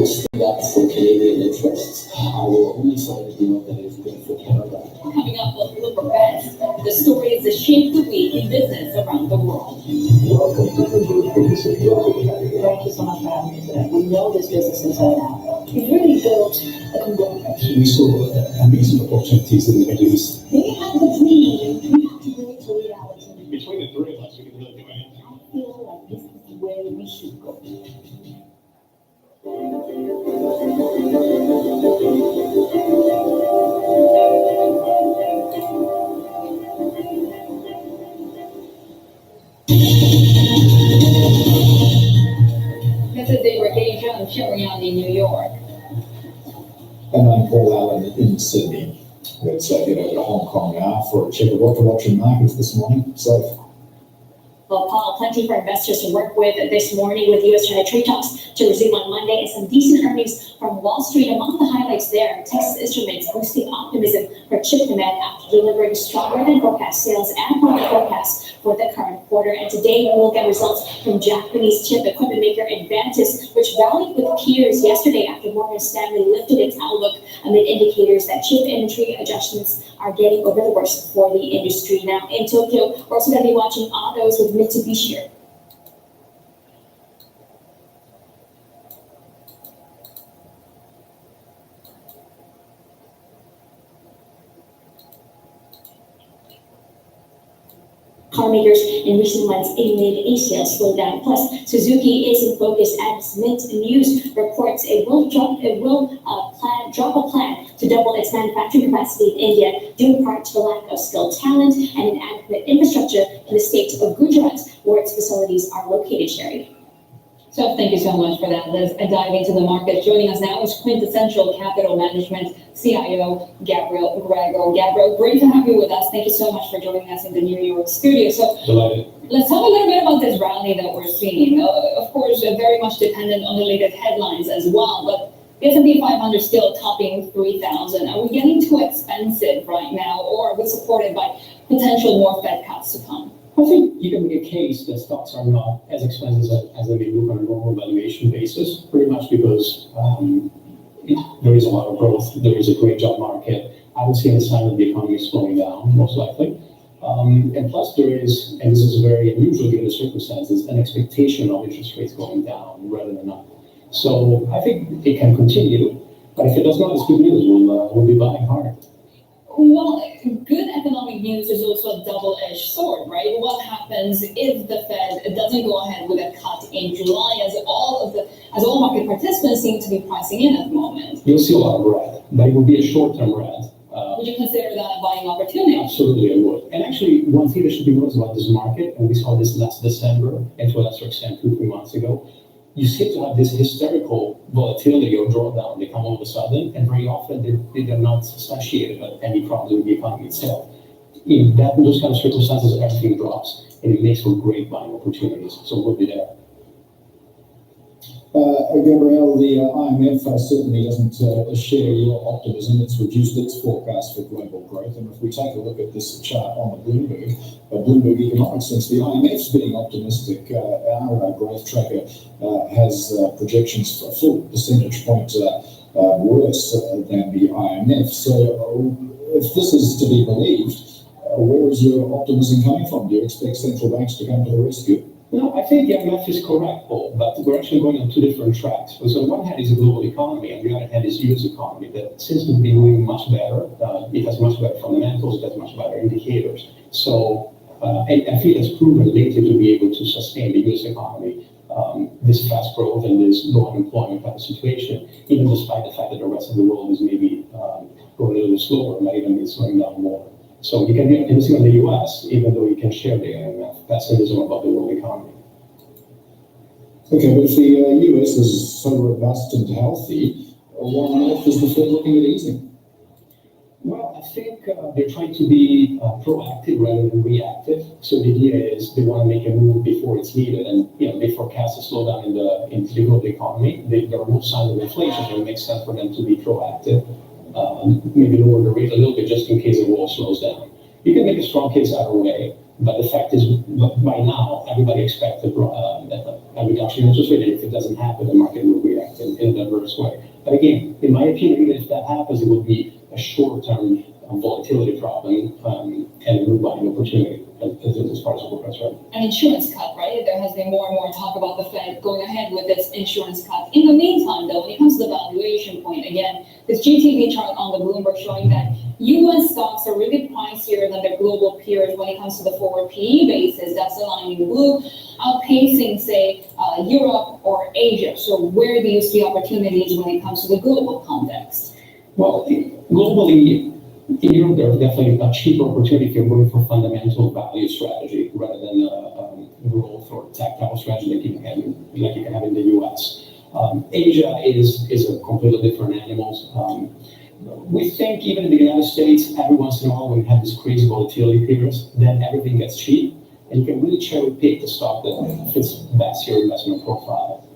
will stand up for Canadian interests. I will only sign a deal that is good for Canada. Coming up on Bloomberg Bets, the stories that shape the week in business around the world. Welcome to the Bloomberg Business Global. Thank you so much for having me today. We know this business inside out. You've really built a conglomerate. We saw amazing opportunities in the Middle East. They have the dream. We have to bring it to reality. Between the three of us, we can really do anything. I feel like this is where we should go. This is the Brigade John Chirion in New York. And I'm Paul Allen in Sydney. Let's head over to Hong Kong now for a check of what to watch in markets this morning. So, Well, Paul, plenty for investors to work with this morning with U.S.-China trade talks to resume on Monday and some decent earnings from Wall Street. Among the highlights there, Texas Instruments boosting optimism for chip demand after delivering stronger than forecast sales and profit forecasts for the current quarter. And today we will get results from Japanese chip equipment maker Advantis, which rallied with peers yesterday after Morgan Stanley lifted its outlook amid indicators that chip inventory adjustments are getting over the worst for the industry. Now in Tokyo, we're also going to be watching autos with Mitsubishi. Car makers in recent months amid a sales slowdown. Plus, Suzuki is in focus as Mint News reports it will drop a plan to double its manufacturing capacity in India, due in part to the lack of skilled talent and inadequate infrastructure in the state of Gujarat, where its facilities are located, Sherry. So thank you so much for that. Let's dive into the market. Joining us now is Quintessential Capital Management CIO Gabriel Grego. Gabriel, great to have you with us. Thank you so much for joining us in the New York studio. So let's talk a little bit about this rally that we're seeing. Of course, very much dependent on the latest headlines as well, but the S&P 500 still topping 3,000. Are we getting too expensive right now, or are we supported by potential more Fed cuts to come? I think you can make a case that stocks are not as expensive as they may look on a normal valuation basis, pretty much because there is a lot of growth, there is a great job market. I don't see any sign of the economy slowing down, most likely. And plus there is, and this is very unusual given the circumstances, an expectation of interest rates going down rather than up. So I think it can continue, but if it does not, it's good news. We'll be buying hard. Well, good economic news is also a double-edged sword, right? What happens if the Fed doesn't go ahead with a cut in July, as all market participants seem to be pricing in at the moment? You'll see a lot of red, but it will be a short-term red. Would you consider that a buying opportunity? Absolutely, I would. And actually, one thing that should be noticed about this market, and we saw this last December, and to a lesser extent 2-3 months ago, you seem to have this hysterical volatility or drawdown. They come all of a sudden, and very often they're not substantiated by any problem with the economy itself. In those kind of circumstances, everything drops, and it makes for great buying opportunities. So we'll be there. Gabrielle, the IMF certainly doesn't share your optimism. It's reduced its forecast for global growth. And if we take a look at this chart on the Bloomberg Economics, since the IMF's being optimistic, our growth tracker has projections for a full percentage point worse than the IMF. So if this is to be believed, where is your optimism coming from? Do you expect central banks to come to the rescue? No, I think the IMF is correct, Paul, but we're actually going on two different tracks. So on one hand is the global economy, and the other hand is U.S. economy that seems to be doing much better. It has much better fundamentals, it has much better indicators. So I feel it's proven lately to be able to sustain the U.S. economy, this fast growth and this low unemployment type of situation, even despite the fact that the rest of the world is maybe going a little slower, might even be slowing down more. So you can be optimistic on the U.S., even though you can share the IMF pessimism about the world economy. Okay, but if the U.S. is so robust and healthy, why on earth is the Fed looking at easing? Well, I think they're trying to be proactive rather than reactive. So the idea is they want to make a move before it's needed, and they forecast a slowdown in the global economy. There are no signs of inflation, so it makes sense for them to be proactive. Maybe lower the rate a little bit just in case the world slows down. You can make a strong case either way, but the fact is, by now, everybody expects a reduction in interest rate, and if it doesn't happen, the market will react. in an adverse way. But again, in my opinion, even if that happens, it will be a short-term volatility problem and a good buying opportunity as far as we're concerned. An insurance cut, right? There has been more and more talk about the Fed going ahead with its insurance cut. In the meantime, though, when it comes to the valuation point, again, this GTV chart on the Bloomberg showing that U.S. stocks are really pricier than their global peers when it comes to the forward PE basis. That's the line in blue, outpacing, say, Europe or Asia. So where do you see opportunities when it comes to the global context? Well, globally, in Europe, there's definitely a cheaper opportunity if you're going for fundamental value strategy rather than growth or tactical strategy like you can have in the US. Asia is a completely different animal. We think even in the United States, every once in a while when we have this crazy volatility periods, then everything gets cheap and you can really cherry pick the stock that fits best your investment profile.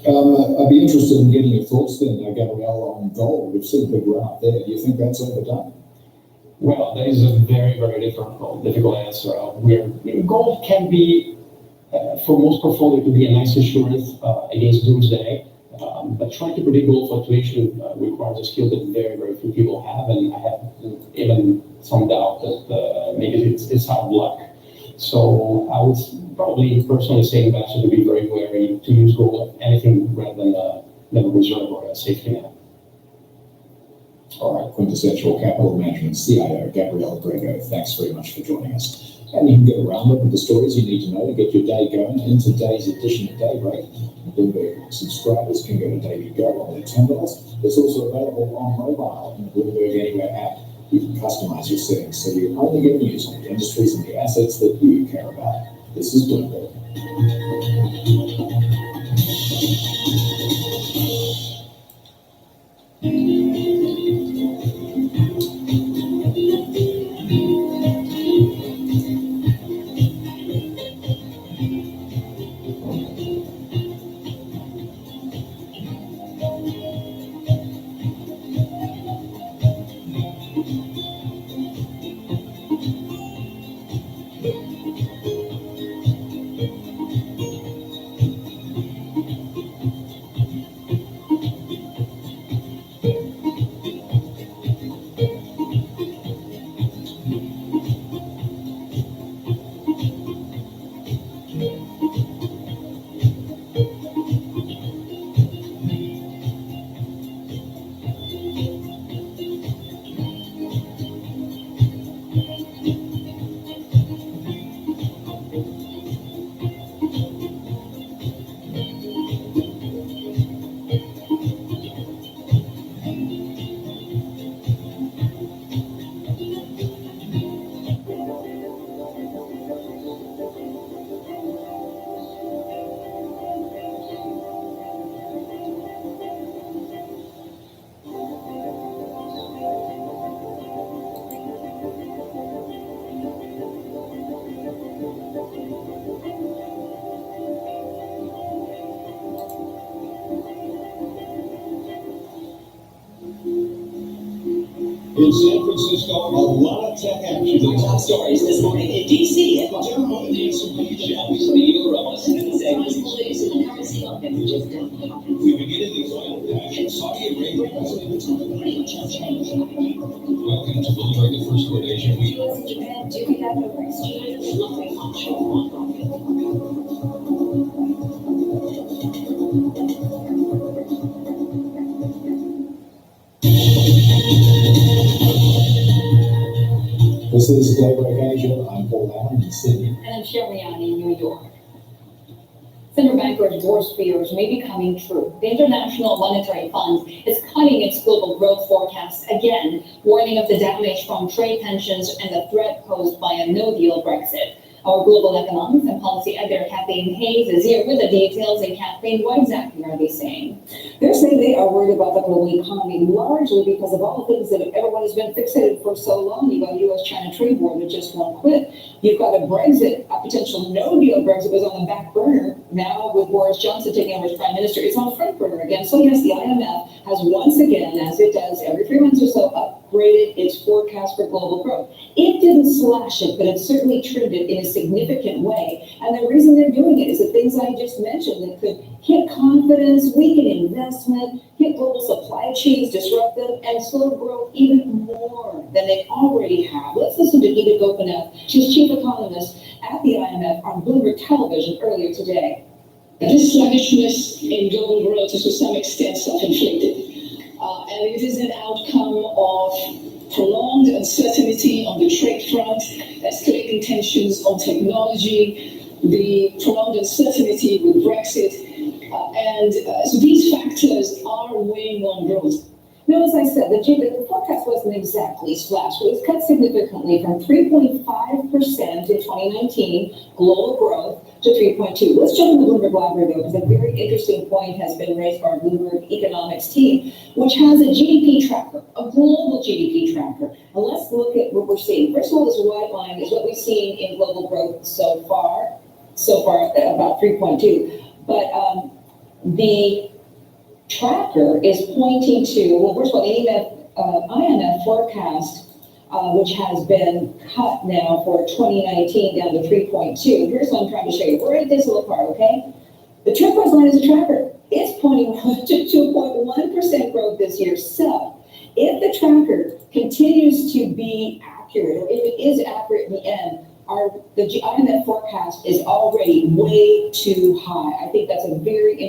I'd be interested in getting your thoughts then, Gabrielle, on gold. We've seen a big run up there. Do you think that's overdone? Well, that is a very, very difficult answer. Where gold can be, for most portfolio, to be a nice insurance against doomsday. But trying to predict gold fluctuation requires a skill that very, very few people have, and I have even some doubt that maybe it's hard luck. So I would probably personally say investors to be very wary to use gold anything rather than a reserve or a safety net. All right, Quintessential Capital Management CIO Gabrielle Grego, thanks very much for joining us. And you can get a roundup of the stories you need to know to get your day going in today's edition of Daybreak. Bloomberg subscribers can go to Daily Go on their terminals. It's also available on mobile in the Bloomberg Anywhere app. You can customize your settings so you only get news on the industries and the assets that you care about. This is Bloomberg. In San Francisco, a lot of tech action. The top stories this morning in D.C. Jeremiah Nancy shows the Euros and the we begin in the oil patch. Saudi Arabia president. Welcome to Bloomberg, the first word Asia week. Japan do have over exchange. This is Daybreak Asia. I'm Paul Allen in Sydney. And I'm Sheriani in New York. Central bankers' worst fears may be coming true. The International Monetary Fund is cutting its global growth forecast again, warning of the damage from trade tensions and the threat posed by a no-deal Brexit. Our global economics and policy editor, Kathleen Hayes, is here with the details. And Kathleen, what exactly are they saying? They're saying they are worried about the global economy, largely because of all the things that everyone has been fixated for so long. You've got a U.S.-China trade war that just won't quit. You've got a Brexit, a potential no-deal Brexit was on the back burner. Now, with Boris Johnson taking over as prime minister, it's on front burner again. So yes, the IMF has once again, as it does every 3 months or so, upgraded its forecast for global growth. It didn't slash it, but it certainly trimmed it in a significant way. And the reason they're doing it is the things I just mentioned that could hit confidence, weaken investment, hit global supply chains, disrupt them, and slow growth even more than they already have. Let's listen to Ida Gopinath. She's chief economist at the IMF on Bloomberg Television earlier today. This sluggishness in global growth is to some extent self-inflicted, and it is an outcome of prolonged uncertainty on the trade front, escalating tensions on technology, the prolonged uncertainty with Brexit, so these factors are weighing on growth. Now, as I said, the forecast wasn't exactly slashed. It was cut significantly from 3.5% in 2019 global growth to 3.2. Let's jump into Bloomberg Library, though, because a very interesting point has been raised by our Bloomberg economics team, which has a GDP tracker, a global GDP tracker. And let's look at what we're seeing. First of all, this white line is what we've seen in global growth so far about 3.2. But the tracker is pointing to, well, first of all, the IMF forecast, which has been cut now for 2019 down to 3.2. Here's what I'm trying to show you. We're at this little part, okay? The turquoise line is a tracker. It's pointing to 2.1% growth this year. So if the tracker continues to be accurate, or if it is accurate in the end, the IMF forecast is already way too high. I think that's a very